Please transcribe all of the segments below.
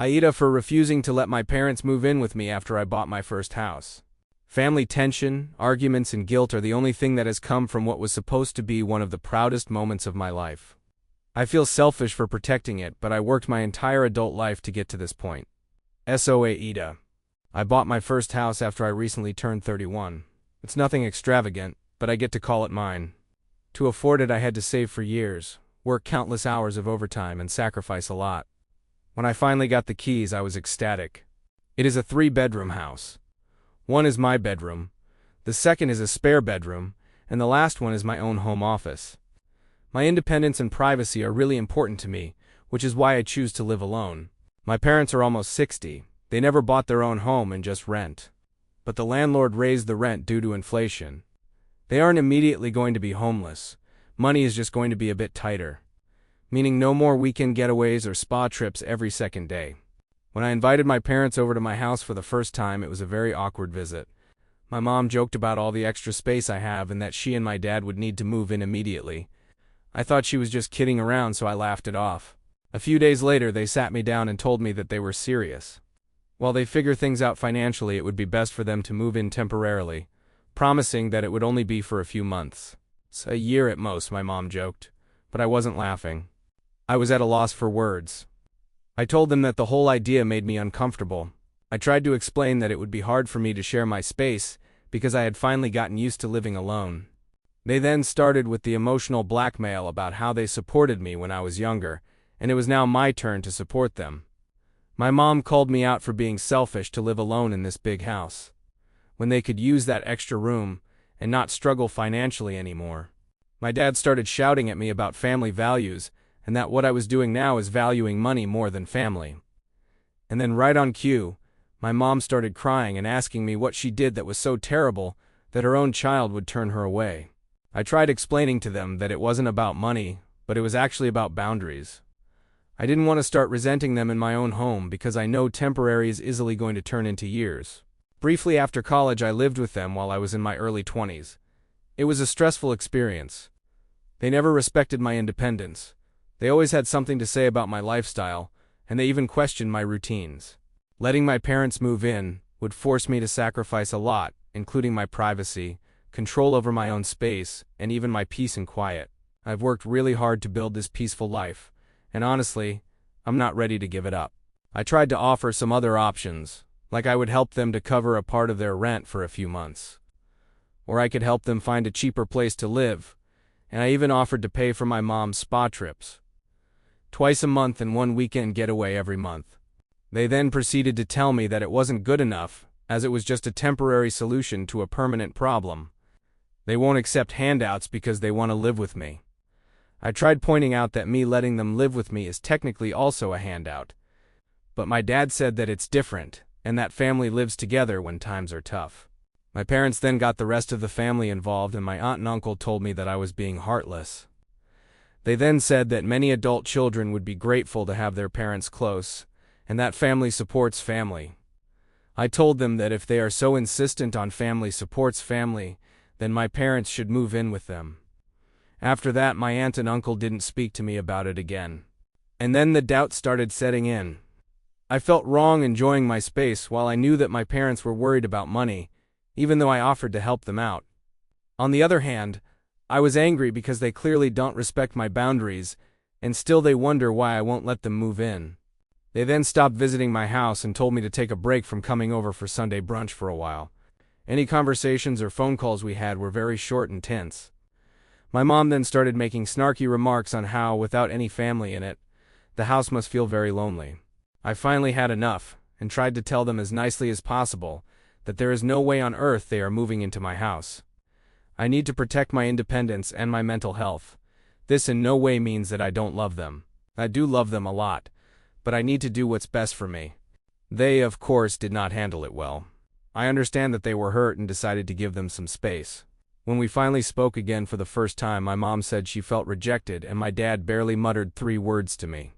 AITA for refusing to let my parents move in with me after I bought my first house. Family tension, arguments, and guilt are the only thing that has come from what was supposed to be one of the proudest moments of my life. I feel selfish for protecting it, but I worked my entire adult life to get to this point. AITA. I bought my first house after I recently turned 31. It's nothing extravagant, but I get to call it mine. To afford it, I had to save for years, work countless hours of overtime, and sacrifice a lot. When I finally got the keys, I was ecstatic. It is a 3-bedroom house. One is my bedroom, the second is a spare bedroom, and the last one is my own home office. My independence and privacy are really important to me, which is why I choose to live alone. My parents are almost 60. They never bought their own home and just rent. But the landlord raised the rent due to inflation. They aren't immediately going to be homeless. Money is just going to be a bit tighter. Meaning no more weekend getaways or spa trips every second day. When I invited my parents over to my house for the first time, it was a very awkward visit. My mom joked about all the extra space I have and that she and my dad would need to move in immediately. I thought she was just kidding around, so I laughed it off. A few days later, they sat me down and told me that they were serious. While they figure things out financially, it would be best for them to move in temporarily, promising that it would only be for a few months. A year at most, my mom joked. But I wasn't laughing. I was at a loss for words. I told them that the whole idea made me uncomfortable. I tried to explain that it would be hard for me to share my space because I had finally gotten used to living alone. They then started with the emotional blackmail about how they supported me when I was younger, and it was now my turn to support them. My mom called me out for being selfish to live alone in this big house, when they could use that extra room and not struggle financially anymore. My dad started shouting at me about family values and that what I was doing now is valuing money more than family. And then right on cue, my mom started crying and asking me what she did that was so terrible that her own child would turn her away. I tried explaining to them that it wasn't about money, but it was actually about boundaries. I didn't want to start resenting them in my own home because I know temporary is easily going to turn into years. Briefly after college, I lived with them while I was in my early 20s. It was a stressful experience. They never respected my independence. They always had something to say about my lifestyle, and they even questioned my routines. Letting my parents move in would force me to sacrifice a lot, including my privacy, control over my own space, and even my peace and quiet. I've worked really hard to build this peaceful life, and honestly, I'm not ready to give it up. I tried to offer some other options, like I would help them to cover a part of their rent for a few months. Or I could help them find a cheaper place to live, and I even offered to pay for my mom's spa trips. Twice a month and one weekend getaway every month. They then proceeded to tell me that it wasn't good enough, as it was just a temporary solution to a permanent problem. They won't accept handouts because they want to live with me. I tried pointing out that me letting them live with me is technically also a handout. But my dad said that it's different, and that family lives together when times are tough. My parents then got the rest of the family involved, and my aunt and uncle told me that I was being heartless. They then said that many adult children would be grateful to have their parents close, and that family supports family. I told them that if they are so insistent on family supports family, then my parents should move in with them. After that, my aunt and uncle didn't speak to me about it again. And then the doubt started setting in. I felt wrong enjoying my space while I knew that my parents were worried about money, even though I offered to help them out. On the other hand, I was angry because they clearly don't respect my boundaries, and still they wonder why I won't let them move in. They then stopped visiting my house and told me to take a break from coming over for Sunday brunch for a while. Any conversations or phone calls we had were very short and tense. My mom then started making snarky remarks on how, without any family in it, the house must feel very lonely. I finally had enough, and tried to tell them as nicely as possible that there is no way on earth they are moving into my house. I need to protect my independence and my mental health. This in no way means that I don't love them. I do love them a lot, but I need to do what's best for me. They, of course, did not handle it well. I understand that they were hurt and decided to give them some space. When we finally spoke again for the first time, my mom said she felt rejected, and my dad barely muttered 3 words to me.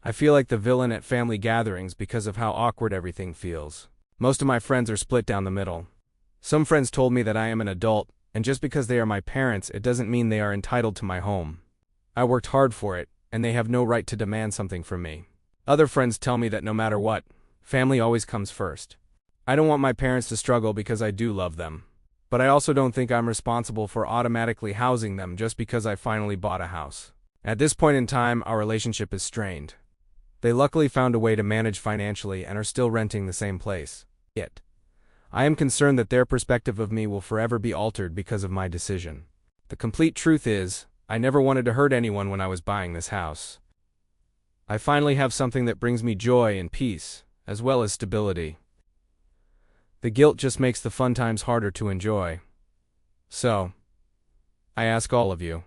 I feel like the villain at family gatherings because of how awkward everything feels. Most of my friends are split down the middle. Some friends told me that I am an adult, and just because they are my parents, it doesn't mean they are entitled to my home. I worked hard for it, and they have no right to demand something from me. Other friends tell me that no matter what, family always comes first. I don't want my parents to struggle because I do love them. But I also don't think I'm responsible for automatically housing them just because I finally bought a house. At this point in time, our relationship is strained. They luckily found a way to manage financially and are still renting the same place. Yet, I am concerned that their perspective of me will forever be altered because of my decision. The complete truth is, I never wanted to hurt anyone when I was buying this house. I finally have something that brings me joy and peace, as well as stability. The guilt just makes the fun times harder to enjoy. So, I ask all of you.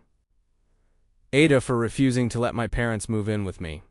AITA for refusing to let my parents move in with me.